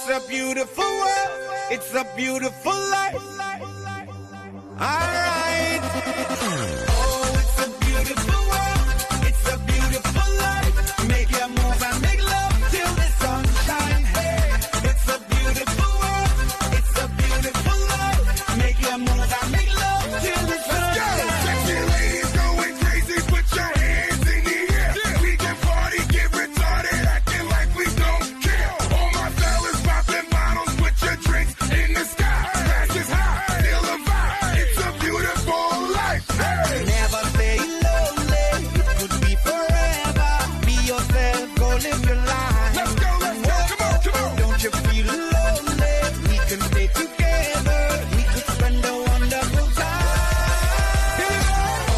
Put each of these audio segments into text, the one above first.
it's a beautiful world. It's a beautiful life. Alright. Oh, it's a beautiful world. It's a beautiful life. Make your move and make love till the sun shine. Hey, it's a beautiful world. It's a beautiful life. Make your move and make love till the sun shine. Sexy ladies going crazy, put your hands in the air. We can party, get retarded, acting like we don't care. All my fellas popping bottles, put your drinks in the sky. Glass is high, feel the vibe. It's a beautiful life. Hey. Never stay lonely. It could be forever. Be yourself, go live your life. Let's go, come on, come on. Don't you feel lonely? We can stay together. We could spend a wonderful time.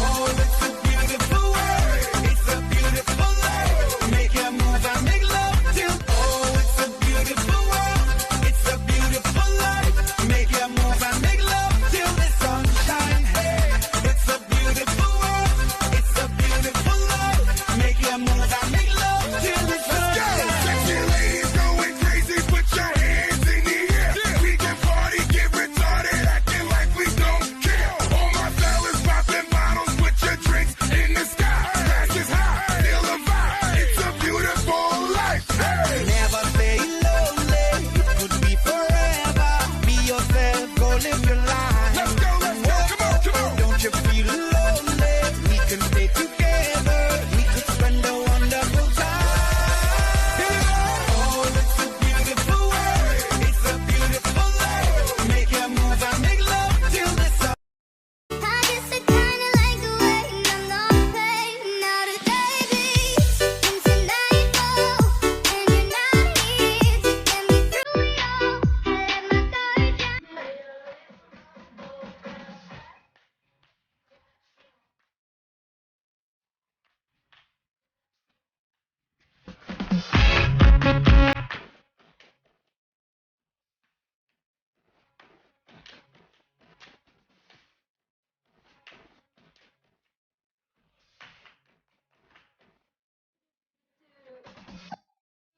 Oh, it's a beautiful world. It's a beautiful life. Make your move and make love till. Oh, it's a beautiful world. It's a beautiful life. Make your move and make love till the sun shine. Hey, it's a beautiful world. It's a beautiful life. Make your move and make love till the sun shine. Sexy ladies going crazy, put your hands in the air. We can party, get retarded, acting like we don't care. All my fellas popping bottles, put your drinks in the sky. Glass is high, feel the vibe. It's a beautiful life. Hey. Never stay lonely. It could be forever. Be yourself, go live your life. Let's go, come on, come on. Don't you feel lonely? We can stay together. We could spend a wonderful time. Oh, it's a beautiful world. It's a beautiful life. Make your move and make love till the sun. I guess I kinda like the way I'm not paid now today beats into nightfall, and you're not here to get me through it all. I let my guard down.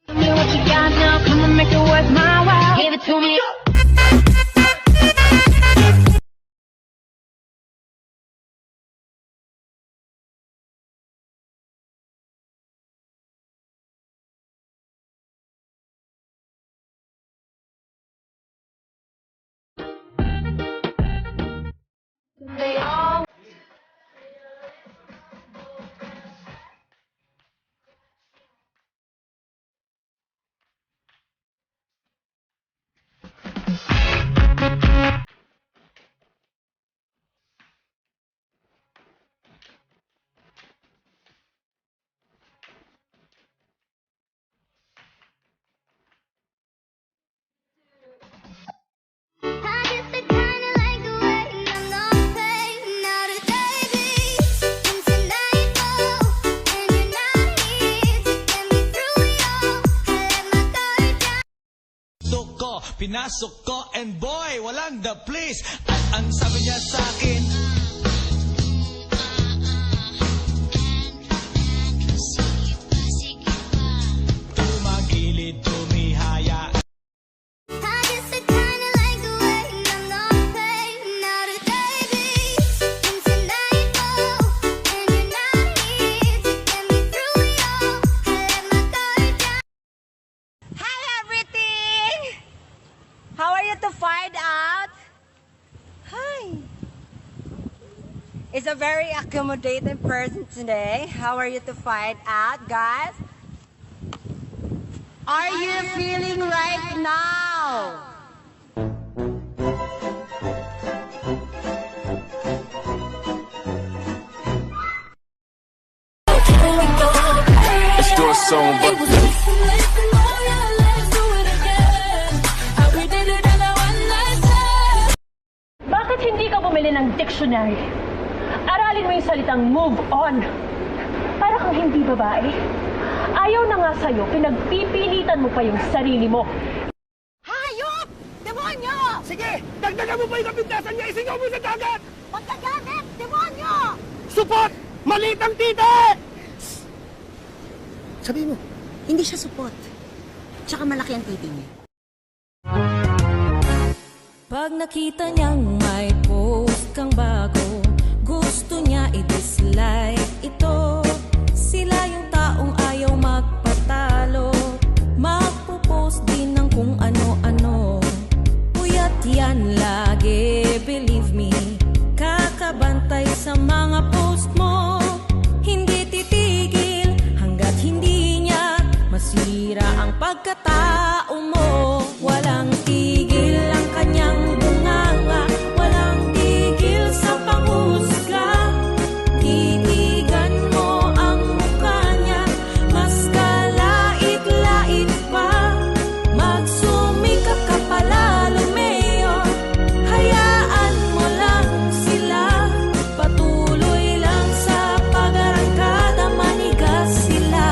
Tell me what you got now, come on, make it worth my while. Give it to me. They all I guess I kinda like the way I'm not paid now today beats into nightfall, and you're not here to get me through it all. I let my guard down. Pasok ko, pinasok ko, and boy, walang the please. At ang sabi niya sa akin, tumagilid, tumihaya. I guess I kinda like the way I'm not paid now today beats into nightfall, and you're not here to get me through it all. I let my guard down. Hi, everything! How are you to find out? Hi! It's a very accommodating person today. How are you to find out, guys? Are you feeling right now? Let's do a song, but Bakit hindi ka bumili ng dictionary? Aralin mo yung salitang move on. Para kang hindi babae. Ayaw na nga sa'yo, pinagpipilitan mo pa yung sarili mo. Hayop! Demonyo! sige, dagdagan mo pa yung kapintasan niya, isingaw mo sa dagat! Pagkagamit! Demonyo! Supot! Maliit ang titi! Sabi mo, hindi siya supot. Tsaka malaki ang titi niya. Pag nakita niyang may post kang bago, gusto niya i-dislike ito. Sila yung taong ayaw magpatalo, magpo-post din ng kung ano-ano. Puyat yan lagi, believe me, kakabantay sa mga post mo. Hindi titigil hanggat hindi niya masira ang pagkatao mo. Walang tigil ang kanyang bunganga, walang tigil sa panghusga. Titigan mo ang mukha niya, mas kalait-lait pa. Magsumikap ka palalo, Mayor, hayaan mo lang sila. Patuloy lang sa pag-arangkada, manigas sila.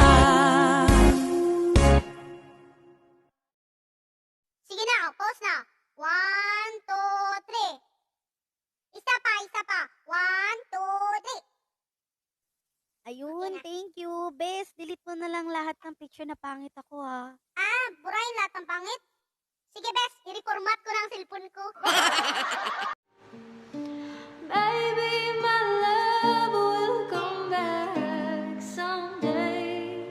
Sige na, pause na. 1, 2, 3. Isa pa, isa pa. 1, 2, 3. Ayun, thank you. Bes, delete mo na lang lahat ng picture na pangit ako ha. Ah, burahin lahat ng pangit? Sige, bes, i-reformat ko ng cellphone ko. Baby, my love will come back someday.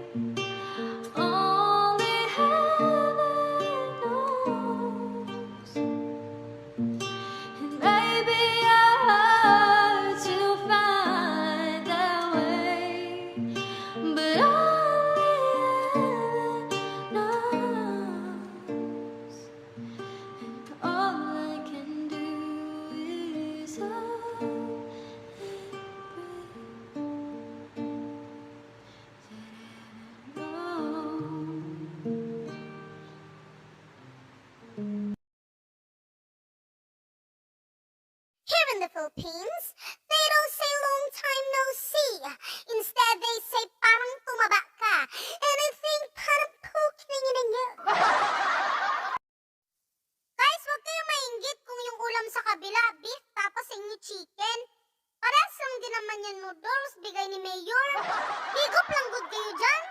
Only heaven knows. And maybe our hearts will find their way, but only heaven knows. And all I can do is hope and pray. Here in the Philippines, they don't say long time no see. Instead, they say parang tumaba ka. And I think parang poking in niyo. Guys, huwag kayong mainggit kung yung ulam sa kabila, beef, tapos sa inyo chicken. Parehas lang din naman yan noodles, bigay ni Mayor. Higop lang good kayo dyan.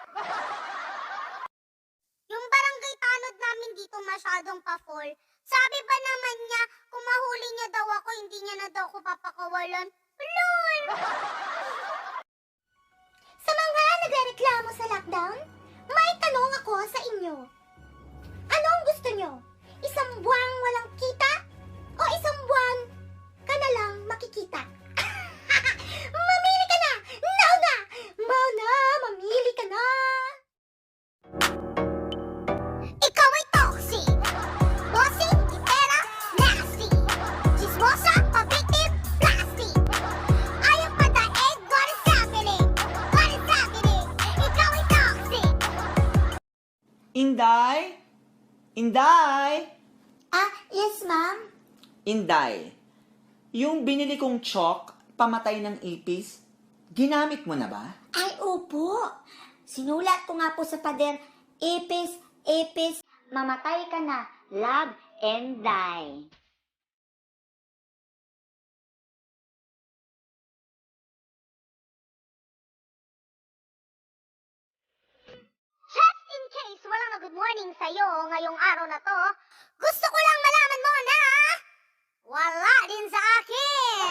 Yung barangay tanod namin dito masyadong pa-fall. Sabi ba naman niya, kung mahuli niya daw ako, hindi niya na daw ako papakawalan. Lol! Sa mga nagreklamo sa lockdown, may tanong ako sa inyo. Anong gusto nyo? Isang buwang walang kita? O isang buwan ka na lang makikita? Mamili ka na! Now na! Mamili ka na! Ikaw ay toxic! Bossy, pera, nasty! Chismosa, pabitib, plastic! Ayaw pa daig, what is happening? What is happening? Ikaw ay toxic! Inday? Inday? Yes, ma'am? Inday, yung binili kong chalk, pamatay ng ipis, ginamit mo na ba? Ay, opo. Sinulat ko nga po sa pader, ipis, ipis, mamatay ka na, love and die. Just in case walang na-good morning sa'yo ngayong araw na to, gusto ko lang malaman mo na wala din sa akin.